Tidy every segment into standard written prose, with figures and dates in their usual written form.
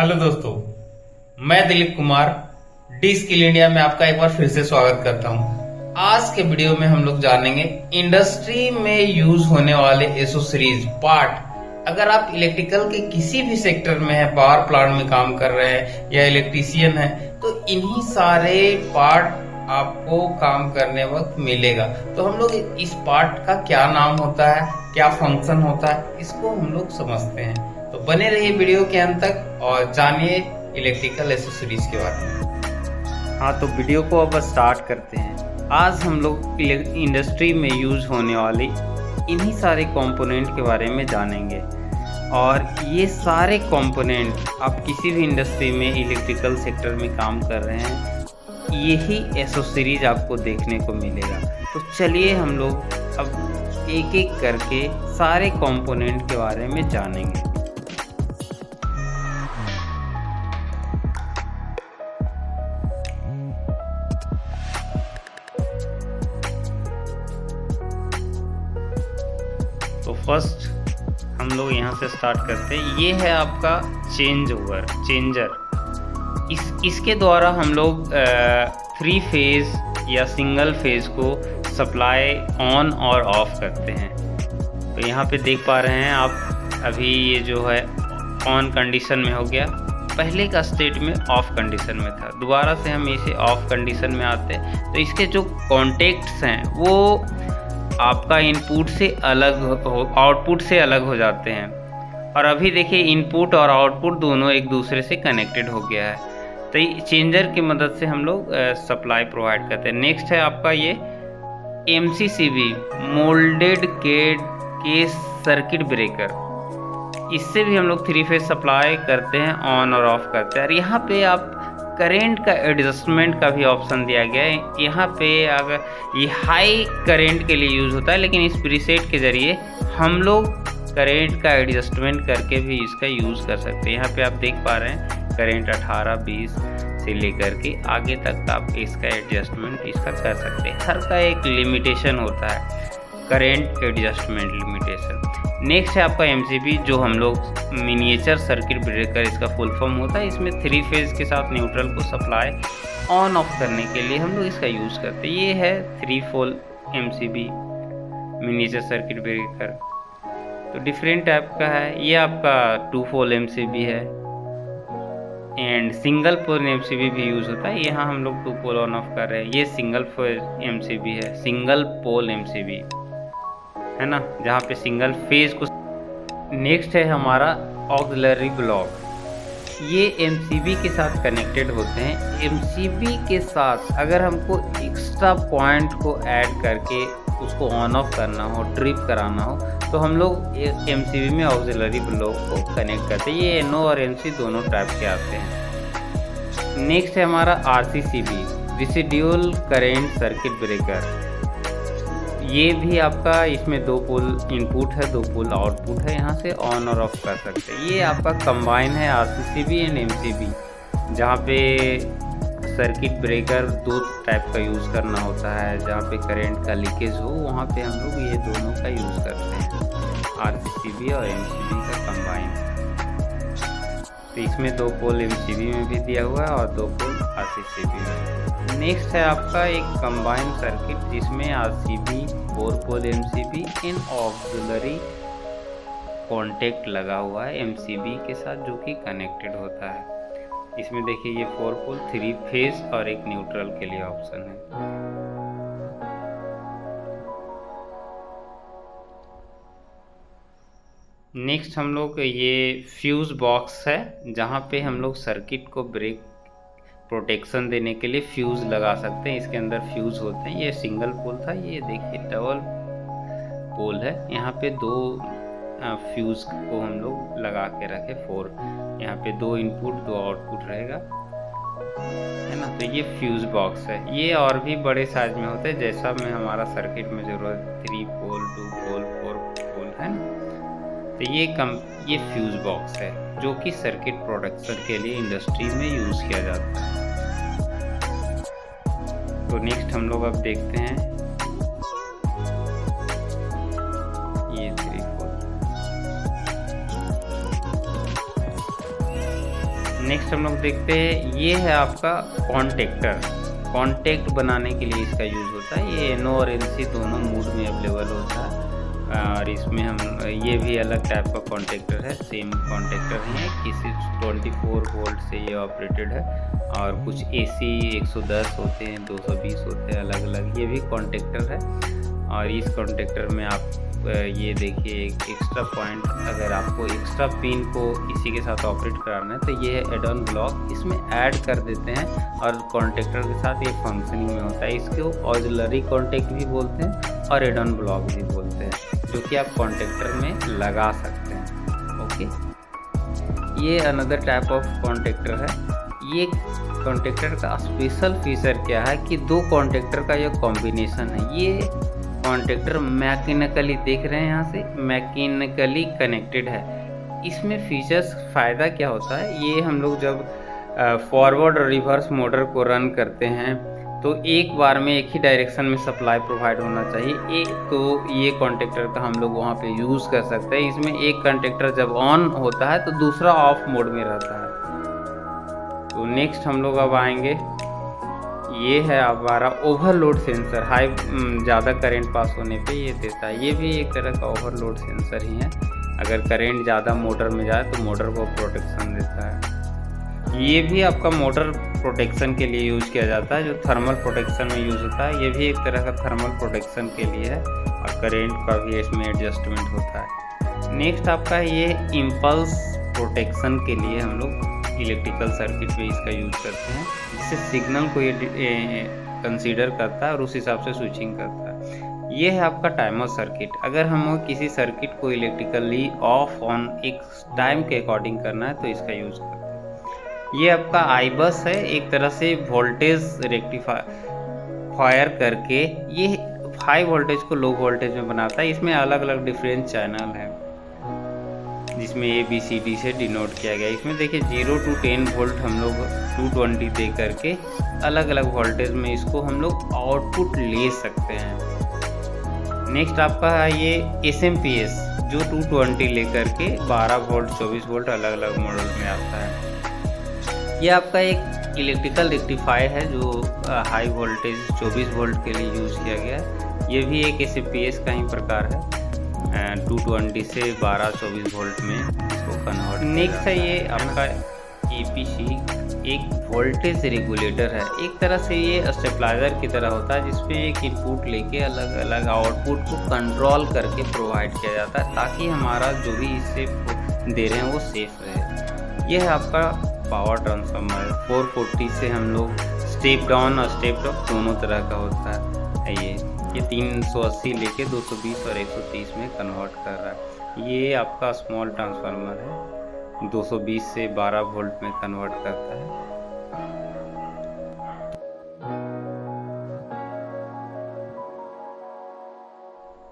Hello दोस्तों, मैं Dilip Kumar D skill India में आपका एक बार फिर से स्वागत करता हूं। आज के वीडियो में हम लोग जानेंगे इंडस्ट्री में यूज होने वाले एसेसरीज पार्ट। अगर आप इलेक्ट्रिकल के किसी भी सेक्टर में है, पावर प्लांट में काम कर रहे हैं या इलेक्ट्रीशियन है, तो इन्हीं सारे पार्ट आपको काम करने वक्त मिलेगा। तो हम लोग इस पार्ट का क्या नाम होता है, क्या फंक्शन होता है, इसको हम लोग समझते हैं। तो बने रहिए वीडियो के अंत तक और जानिए इलेक्ट्रिकल एसेसरीज के बारे में। हाँ, तो वीडियो को अब स्टार्ट करते हैं। आज हम लोग इंडस्ट्री में यूज होने वाले इन्हीं सारे कंपोनेंट के बारे में जानेंगे। और ये सारे कंपोनेंट आप किसी भी इंडस्ट्री में इलेक्ट्रिकल सेक्टर में काम कर रहे हैं, यही एसेसरीज आपको देखने को मिलेगा। तो चलिए हम लोग अब एक एक करके सारे कंपोनेंट के बारे में जानेंगे। तो फर्स्ट हम लोग यहाँ से स्टार्ट करते हैं। ये है आपका चेंजर। इसके द्वारा हम लोग 3 फेज या सिंगल फेज को सप्लाई ऑन और ऑफ करते हैं। तो यहाँ पे देख पा रहे हैं आप, अभी ये जो है ऑन कंडीशन में हो गया, पहले का स्टेट में ऑफ कंडीशन में था। दोबारा से हम इसे ऑफ कंडीशन में आते हैं तो इसके जो कॉन्टेक्ट्स हैं वो आपका इनपुट से अलग आउटपुट से अलग हो जाते हैं। और अभी देखिए इनपुट और आउटपुट दोनों एक दूसरे से कनेक्टेड हो गया है। तो चेंजर की मदद से हम लोग सप्लाई प्रोवाइड करते हैं। नेक्स्ट है आपका ये MCCB मोल्डेड के सर्किट ब्रेकर। इससे भी हम लोग 3 फेज सप्लाई करते हैं, ऑन और ऑफ करते हैं। और यहाँ पे आप करेंट का एडजस्टमेंट का भी ऑप्शन दिया गया है। यहाँ पे अगर ये हाई करेंट के लिए यूज़ होता है, लेकिन इस प्रीसेट के ज़रिए हम लोग करेंट का एडजस्टमेंट करके भी इसका यूज़ कर सकते हैं। यहाँ पे आप देख पा रहे हैं करेंट 18-20 से लेकर के आगे तक आप इसका एडजस्टमेंट इसका कर सकते हैं। हर का एक लिमिटेशन होता है, करेंट एडजस्टमेंट लिमिटेशन। नेक्स्ट है आपका MCB, जो हम लोग मिनिएचर सर्किट ब्रेकर इसका फुल फॉर्म होता है। इसमें 3 फेज के साथ न्यूट्रल को सप्लाई ऑन ऑफ करने के लिए हम लोग इसका यूज़ करते हैं। ये है 3 पोल MCB मिनिएचर सर्किट ब्रेकर। तो डिफरेंट टाइप का है। ये आपका 2 पोल MCB है एंड सिंगल पोल MCB भी यूज़ होता है। यहाँ हम लोग 2 पोल ऑन ऑफ कर रहे हैं। ये सिंगल पोल MCB है, सिंगल पोल MCB है ना, जहाँ पे सिंगल फेज को। नेक्स्ट है हमारा ऑक्सिलरी ब्लॉक। ये MCB के साथ कनेक्टेड होते हैं। MCB के साथ अगर हमको एक्स्ट्रा पॉइंट को ऐड करके उसको ऑन ऑफ करना हो, ट्रिप कराना हो, तो हम लोग MCB में ऑक्सिलरी ब्लॉक को कनेक्ट करते हैं। ये NO और NC दोनों टाइप के आते हैं। नेक्स्ट है हमारा RCCB residual current circuit breaker. ये भी आपका, इसमें 2 पोल इनपुट है, 2 पोल आउटपुट है। यहाँ से ऑन और ऑफ कर सकते हैं। ये आपका कंबाइन है RCCB एंड MCB, जहाँ पे सर्किट ब्रेकर 2 टाइप का यूज़ करना होता है। जहाँ पे करंट का लीकेज हो, वहाँ पे हम लोग ये दोनों का यूज़ करते हैं, RCCB और MCB का कंबाइन। तो इसमें 2 पोल MCB में भी दिया हुआ है और 2 पोल RCCB में। नेक्स्ट है आपका एक कंबाइन सर्किट, जिसमें RCB 4 पोल MCB इन ऑक्सिलरी कॉन्टेक्ट लगा हुआ है MCB के साथ, जो कि कनेक्टेड होता है। इसमें देखिए ये 4 पोल 3 फेज और एक न्यूट्रल के लिए ऑप्शन है। नेक्स्ट हम लोग ये फ्यूज बॉक्स है, जहाँ पे हम लोग सर्किट को ब्रेक प्रोटेक्शन देने के लिए फ्यूज़ लगा सकते हैं। इसके अंदर फ्यूज़ होते हैं। ये सिंगल पोल था, ये देखिए डबल पोल है। यहाँ पे 2 फ्यूज़ को हम लोग लगा के रखे 4। यहाँ पे 2 इनपुट 2 आउटपुट रहेगा, है ना। तो ये फ्यूज़ बॉक्स है। ये और भी बड़े साइज में होते हैं, जैसा में हमारा सर्किट में ज़रूरत 3 पोल 2 पोल 4 पोल है ना। तो ये फ्यूज़ बॉक्स है, जो कि सर्किट प्रोडक्शन के लिए इंडस्ट्री में यूज़ किया जाता है। तो नेक्स्ट हम लोग अब देखते हैं ये 3 4 नेक्स्ट हम लोग देखते हैं, ये है आपका कॉन्टेक्टर। कॉन्टेक्ट बनाने के लिए इसका यूज़ होता है। ये NO और NC दोनों मूड में अवेलेबल होता है। और इसमें हम ये भी अलग टाइप का कॉन्टेक्टर है, सेम कॉन्टेक्टर ही है। किसी 24 वोल्ट से ये ऑपरेटेड है और कुछ AC 110 होते हैं, 220 होते हैं, अलग अलग ये भी कॉन्टेक्टर है। और इस कॉन्टेक्टर में आप ये देखिए एक एक्स्ट्रा पॉइंट, अगर आपको एक्स्ट्रा पिन को इसी के साथ ऑपरेट कराना है तो ये है एड ऑन ब्लॉक, इसमें ऐड कर देते हैं और कॉन्टेक्टर के साथ ये फंक्शनिंग में होता है। इसको ऑक्सिलरी कॉन्टेक्ट भी बोलते हैं और एड ऑन ब्लॉक भी बोलते हैं, जो कि आप कॉन्टेक्टर में लगा सकते हैं। ओके, ये अनदर टाइप ऑफ कॉन्टेक्टर है। ये कॉन्टेक्टर का स्पेशल फीचर क्या है कि दो कॉन्टेक्टर का यह कॉम्बिनेशन है। ये कॉन्टेक्टर मैकेनिकली, देख रहे हैं यहाँ से, मैकेनिकली कनेक्टेड है। इसमें फीचर्स फ़ायदा क्या होता है, ये हम लोग जब फॉरवर्ड और रिवर्स मोटर को रन करते हैं तो एक बार में एक ही डायरेक्शन में सप्लाई प्रोवाइड होना चाहिए। एक तो ये कॉन्टेक्टर का हम लोग वहाँ पे यूज़ कर सकते हैं। इसमें एक कॉन्टेक्टर जब ऑन होता है तो दूसरा ऑफ मोड में रहता है। तो नेक्स्ट हम लोग अब आएंगे, ये है हमारा ओवरलोड सेंसर। हाई ज़्यादा करंट पास होने पे ये देता है। ये भी एक तरह का ओवरलोड सेंसर ही है। अगर करंट ज़्यादा मोटर में जाए तो मोटर को प्रोटेक्शन देता है। ये भी आपका मोटर प्रोटेक्शन के लिए यूज़ किया जाता है, जो थर्मल प्रोटेक्शन में यूज़ होता है। ये भी एक तरह का थर्मल प्रोटेक्शन के लिए है और करंट का भी इसमें एडजस्टमेंट होता है। नेक्स्ट आपका ये इम्पल्स प्रोटेक्शन के लिए हम लोग इलेक्ट्रिकल सर्किट में इसका यूज़ करते हैं, जिससे सिग्नल को ये कंसीडर करता है और उस हिसाब से स्विचिंग करता है। ये है आपका टाइमर सर्किट। अगर हम किसी सर्किट को इलेक्ट्रिकली ऑफ ऑन एक टाइम के अकॉर्डिंग करना है तो इसका यूज़ करते हैं। ये आपका iBus है, एक तरह से वोल्टेज रेक्टिफायर करके ये हाई वोल्टेज को लो वोल्टेज में बनाता है। इसमें अलग अलग डिफरेंट चैनल हैं, जिसमें ABCD से डिनोट किया गया। इसमें देखिए 0 to 10 वोल्ट हम लोग 220 दे करके अलग अलग वोल्टेज में इसको हम लोग आउटपुट ले सकते हैं। नेक्स्ट आपका है ये SMPS, जो 220 लेकर के 12 वोल्ट 24 वोल्ट अलग अलग मॉडल में आता है। ये आपका एक इलेक्ट्रिकल रेक्टिफायर है जो हाई वोल्टेज 24 वोल्ट के लिए यूज़ किया गया है। ये भी एक SMPS का ही प्रकार है, 220 से 12-24 वोल्ट में इसको कन्वर्ट। नेक्स्ट है ये आपका APC, एक वोल्टेज रेगुलेटर है। एक तरह से ये स्टेबलाइजर की तरह होता है, जिसमें एक इनपुट लेके अलग अलग आउटपुट को कंट्रोल करके प्रोवाइड किया जाता है, ताकि हमारा जो भी इससे दे रहे हैं वो सेफ रहे। ये है आपका पावर ट्रांसफार्मर। 440 से हम लोग स्टेप डाउन और स्टेप अप दोनों तरह का होता है। ये 380 लेके 220 और 130 में कन्वर्ट कर रहा है। ये आपका स्मॉल ट्रांसफार्मर है, 220 से 12 वोल्ट में कन्वर्ट करता है।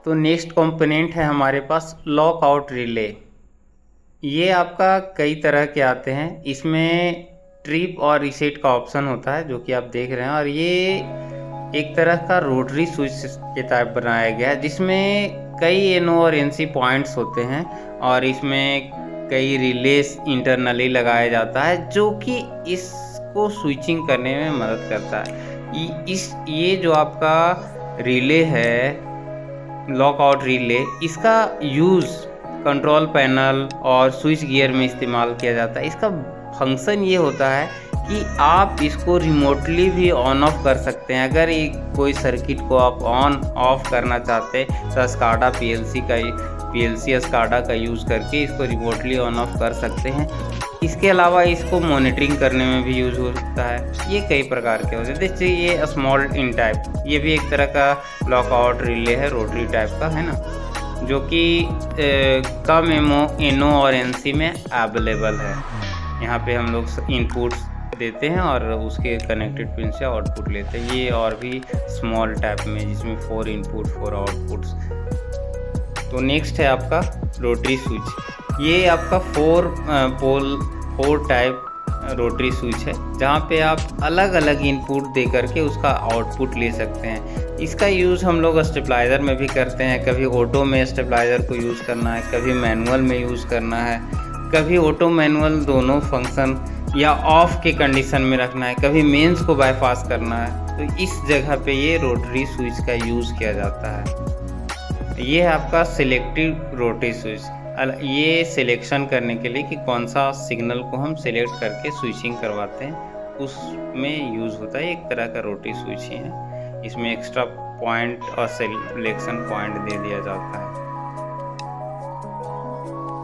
तो नेक्स्ट कंपोनेंट है हमारे पास लॉक आउट रिले। ये आपका कई तरह के आते हैं। इसमें ट्रिप और रीसेट का ऑप्शन होता है, जो कि आप देख रहे हैं। और ये एक तरह का रोटरी स्विच के टाइप बनाया गया है, जिसमें कई NO और NC पॉइंट्स होते हैं और इसमें कई रिलेस इंटरनली लगाया जाता है, जो कि इसको स्विचिंग करने में मदद करता है। ये जो आपका रिले है, लॉक आउट रिले, इसका यूज़ कंट्रोल पैनल और स्विच गियर में इस्तेमाल किया जाता है। इसका फंक्शन ये होता है कि आप इसको रिमोटली भी ऑन ऑफ कर सकते हैं। अगर कोई सर्किट को आप ऑन ऑफ करना चाहते हैं तो SCADA PLC SCADA का यूज़ करके इसको रिमोटली ऑन ऑफ कर सकते हैं। इसके अलावा इसको मॉनिटरिंग करने में भी यूज़ हो सकता है। ये कई प्रकार के होते हैं। जैसे ये स्मॉल इन टाइप, ये भी एक तरह का लॉक आउट रिले है, रोटरी टाइप का है ना, जो कि कम NO और NC में अवेलेबल है। यहाँ पे हम लोग इनपुट्स देते हैं और उसके कनेक्टेड पिन से आउटपुट लेते हैं। ये और भी स्मॉल टाइप में, जिसमें 4 इनपुट 4 आउटपुट्स। तो नेक्स्ट है आपका रोटरी स्विच। ये आपका 4 टाइप रोटरी स्विच है, जहाँ पे आप अलग अलग इनपुट दे करके उसका आउटपुट ले सकते हैं। इसका यूज़ हम लोग स्टेबलाइज़र में भी करते हैं। कभी ऑटो में स्टेबलाइज़र को यूज़ करना है, कभी मैनुअल में यूज़ करना है, कभी ऑटो मैनुअल दोनों फंक्शन या ऑफ के कंडीशन में रखना है, कभी मेंस को बाईपास करना है, तो इस जगह पे ये रोटरी स्विच का यूज़ किया जाता है। ये है आपका सिलेक्टिव रोटरी स्विच। ये सिलेक्शन करने के लिए कि कौन सा सिग्नल को हम सिलेक्ट करके स्विचिंग करवाते हैं, उसमें यूज़ होता है। एक तरह का रोटरी स्विच ही है। इसमें एक्स्ट्रा पॉइंट और सिलेक्शन पॉइंट दे दिया जाता है,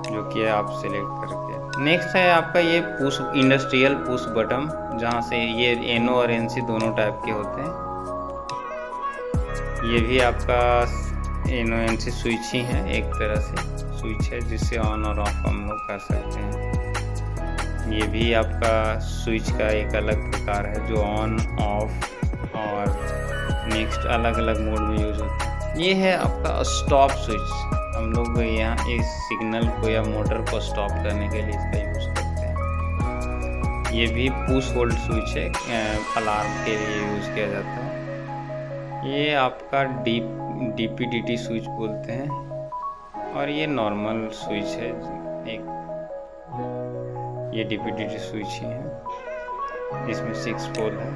जो कि आप सिलेक्ट करके। नेक्स्ट है आपका ये पुश, इंडस्ट्रियल पुश बटन, जहाँ से ये एनो और एनसी दोनों टाइप के होते हैं। ये भी आपका एनो एनसी स्विच ही है, एक तरह से स्विच है जिससे ऑन और ऑफ हम लोग कर सकते हैं। ये भी आपका स्विच का एक अलग प्रकार है जो ऑन ऑफ और नेक्स्ट अलग अलग मोड में यूज होता है। ये है आपका स्टॉप स्विच। हम लोग यहाँ इस सिग्नल को या मोटर को स्टॉप करने के लिए इसका यूज़ करते हैं। ये भी पुश होल्ड स्विच है, अलार्म के लिए यूज़ किया जाता है। ये आपका DPDT स्विच बोलते हैं, और ये नॉर्मल स्विच है। एक ये DPDT स्विच ही है, इसमें 6 पोल है,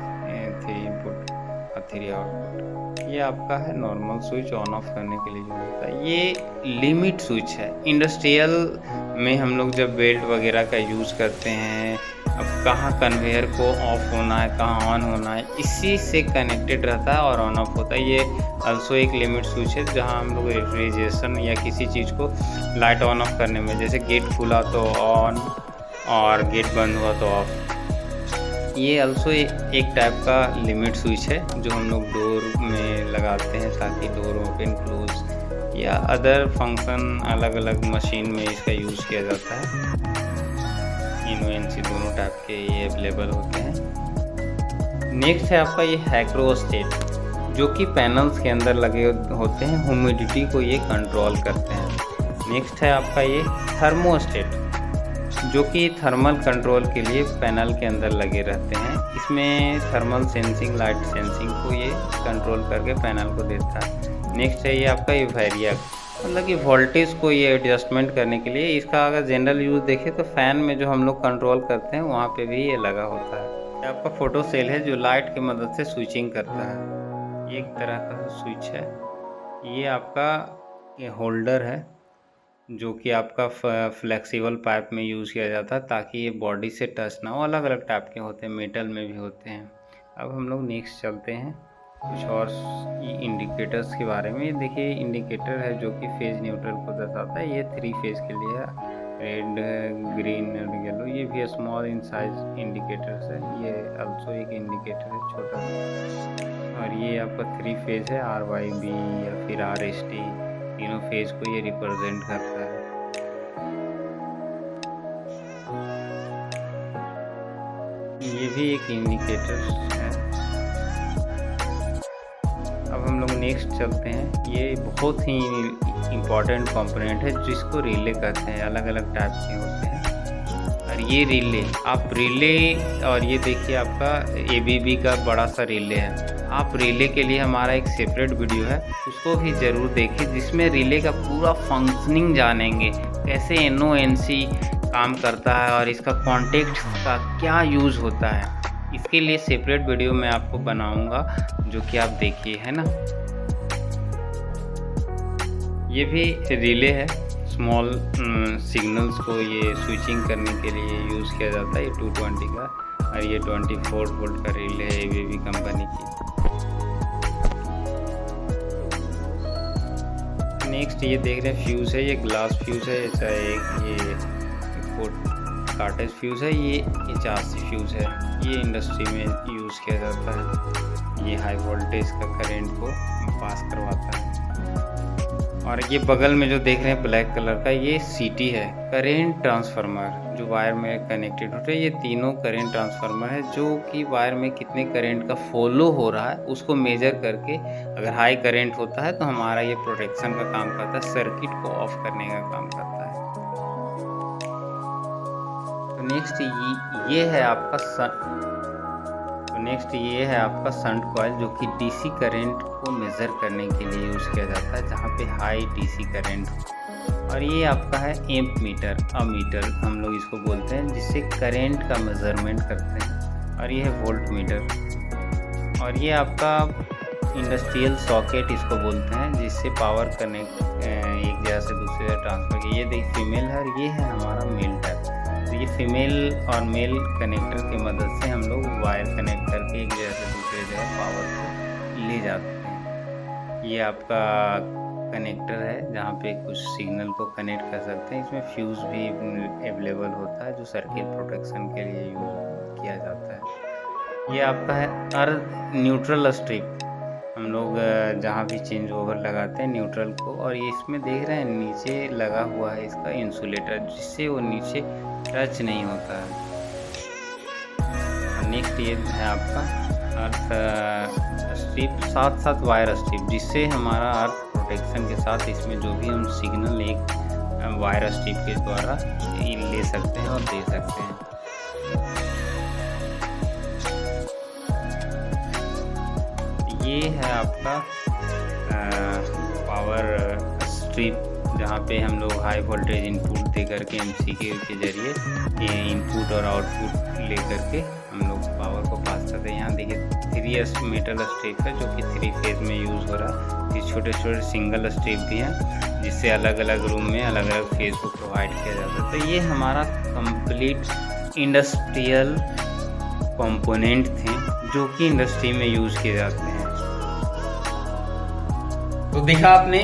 3 इनपुट और 3 आउटपुट। ये आपका है नॉर्मल स्विच, ऑन ऑफ करने के लिए यूज होता है। ये लिमिट स्विच है। इंडस्ट्रियल में हम लोग जब बेल्ट वगैरह का यूज़ करते हैं, अब कहाँ कन्वेयर को ऑफ होना है, कहाँ ऑन होना है, इसी से कनेक्टेड रहता है और ऑन ऑफ होता है। ये अल्सो एक लिमिट स्विच है, जहाँ हम लोग रेफ्रिजरेशन या किसी चीज़ को लाइट ऑन ऑफ करने में, जैसे गेट खुला तो ऑन और गेट बंद हुआ तो ऑफ। ये अल्सो एक टाइप का लिमिट स्विच है जो हम लोग डोर में लगाते हैं ताकि डोर ओपन क्लोज या अदर फंक्शन अलग अलग मशीन में इसका यूज़ किया जाता है। इनो एनसी दोनों टाइप के ये अवेलेबल होते हैं। नेक्स्ट है आपका ये हाइग्रोस्टेट, जो कि पैनल्स के अंदर लगे होते हैं, ह्यूमिडिटी को ये कंट्रोल करते हैं। नेक्स्ट है आपका ये थर्मोस्टेट, जो कि थर्मल कंट्रोल के लिए पैनल के अंदर लगे रहते हैं। इसमें थर्मल सेंसिंग, लाइट सेंसिंग को ये कंट्रोल करके पैनल को देता है। नेक्स्ट है ये आपका ये वेरिएक, मतलब कि वोल्टेज को ये एडजस्टमेंट करने के लिए। इसका अगर जनरल यूज़ देखें तो फैन में जो हम लोग कंट्रोल करते हैं वहाँ पे भी ये लगा होता है। ये आपका फोटो सेल है जो लाइट की मदद से स्विचिंग करता है। एक तरह का स्विच है। ये आपका ये होल्डर है जो कि आपका फ्लेक्सिबल पाइप में यूज़ किया जाता है ताकि ये बॉडी से टच ना हो। अलग अलग टाइप के होते हैं, मेटल में भी होते हैं। अब हम लोग नेक्स्ट चलते हैं कुछ और इंडिकेटर्स के बारे में। ये देखिए इंडिकेटर है जो कि फेज न्यूट्रल को दर्शाता है। ये 3 फेज के लिए है, रेड, ग्रीन और येलो। ये भी स्मॉल इन साइज इंडिकेटर्स है। ये अल्सो एक इंडिकेटर है छोटा सा। और ये आपका 3 फेज है, RYB या फिर RST, तीनों फेज को ये रिप्रेजेंट करता है। ये भी एक इंडिकेटर है। अब हम लोग नेक्स्ट चलते हैं। ये बहुत ही इम्पॉर्टेंट कंपोनेंट है जिसको रिले कहते हैं। अलग अलग टाइप के होते हैं। और ये रिले, आप रिले, और ये देखिए आपका ABB का बड़ा सा रिले है। आप रिले के लिए हमारा एक सेपरेट वीडियो है, उसको भी ज़रूर देखिए, जिसमें रिले का पूरा फंक्शनिंग जानेंगे, कैसे NONC काम करता है और इसका कॉन्टेक्ट का क्या यूज़ होता है। इसके लिए सेपरेट वीडियो मैं आपको बनाऊंगा, जो कि आप देखिए, है ना। ये भी रिले है। स्मॉल सिग्नल्स को ये स्विचिंग करने के लिए यूज़ किया जाता है। ये 220 का, और ये 24 वोल्ट का रिले है ABB कंपनी की। नेक्स्ट ये देख रहे हैं फ्यूज़ है। ये ग्लास फ्यूज़ है, ऐसा ये कार्टेज फ्यूज़ है। ये 80 फ्यूज़ है। ये इंडस्ट्री में यूज़ किया जाता है। ये हाई वोल्टेज का करंट को पास करवाता है। और ये बगल में जो देख रहे हैं ब्लैक कलर का, ये CT है, करंट ट्रांसफार्मर, जो वायर में कनेक्टेड होते हैं। ये तीनों करंट ट्रांसफार्मर है जो कि वायर में कितने करंट का फॉलो हो रहा है उसको मेजर करके, अगर हाई करंट होता है तो हमारा ये प्रोटेक्शन का काम करता है, सर्किट को ऑफ करने का काम करता है। तो नेक्स्ट ये है आपका शंट कॉइल, जो कि DC करंट को मेज़र करने के लिए यूज़ किया जाता है, जहाँ पे हाई DC करंट हो। और ये आपका है एम्प मीटर, अमीटर हम लोग इसको बोलते हैं, जिससे करंट का मेजरमेंट करते हैं। और ये है वोल्ट मीटर। और ये आपका इंडस्ट्रियल सॉकेट इसको बोलते हैं, जिससे पावर कनेक्ट एक जगह से दूसरी जगह ट्रांसफर किया। ये देखिए फीमेल है और ये है हमारा मेल टाइप। तो ये फीमेल और मेल कनेक्टर की मदद से हम लोग वायर कनेक्ट करके एक जगह से दूसरी जगह पावर को ले जाते हैं। ये आपका कनेक्टर है जहाँ पे कुछ सिग्नल को कनेक्ट कर सकते हैं। इसमें फ्यूज़ भी अवेलेबल होता है, जो सर्किट प्रोटेक्शन के लिए यूज किया जाता है। ये आपका है अर्थ न्यूट्रल स्ट्रिप, हम लोग जहाँ भी चेंज ओवर लगाते हैं न्यूट्रल को। और ये इसमें देख रहे हैं नीचे लगा हुआ है इसका इंसुलेटर, जिससे वो नीचे टच नहीं होता है। नेक्स्ट ये है आपका अर्थ स्ट्रिप, साथ साथ वायर स्ट्रिप, जिससे हमारा अर्थ प्रोटेक्शन के साथ इसमें जो भी हम सिग्नल एक वायर स्ट्रिप के द्वारा ले सकते हैं और दे सकते हैं। ये है आपका पावर स्ट्रिप, जहाँ पे हम लोग हाई वोल्टेज इनपुट दे करके एमसीक्यू के जरिए ये इनपुट और आउटपुट ले करके हम लोग पावर को पास करते हैं। यहाँ देखिए 3 मेटल स्ट्रिप है, जो कि 3 फेज में यूज़ हो रहा है। ये छोटे छोटे सिंगल स्ट्रिप भी हैं, जिससे अलग अलग रूम में अलग अलग फेज को प्रोवाइड किया जाता है। तो ये हमारा कंप्लीट इंडस्ट्रियल कंपोनेंट थे, जो कि इंडस्ट्री में यूज़ किए जाते हैं। तो देखा आपने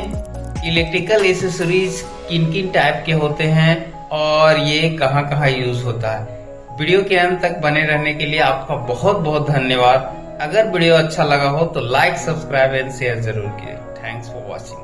इलेक्ट्रिकल एसेसरीज किन किन टाइप के होते हैं और ये कहाँ कहाँ यूज होता है। वीडियो के अंत तक बने रहने के लिए आपका बहुत बहुत धन्यवाद। अगर वीडियो अच्छा लगा हो तो लाइक, सब्सक्राइब एंड शेयर जरूर कीजिए। Thanks for watching.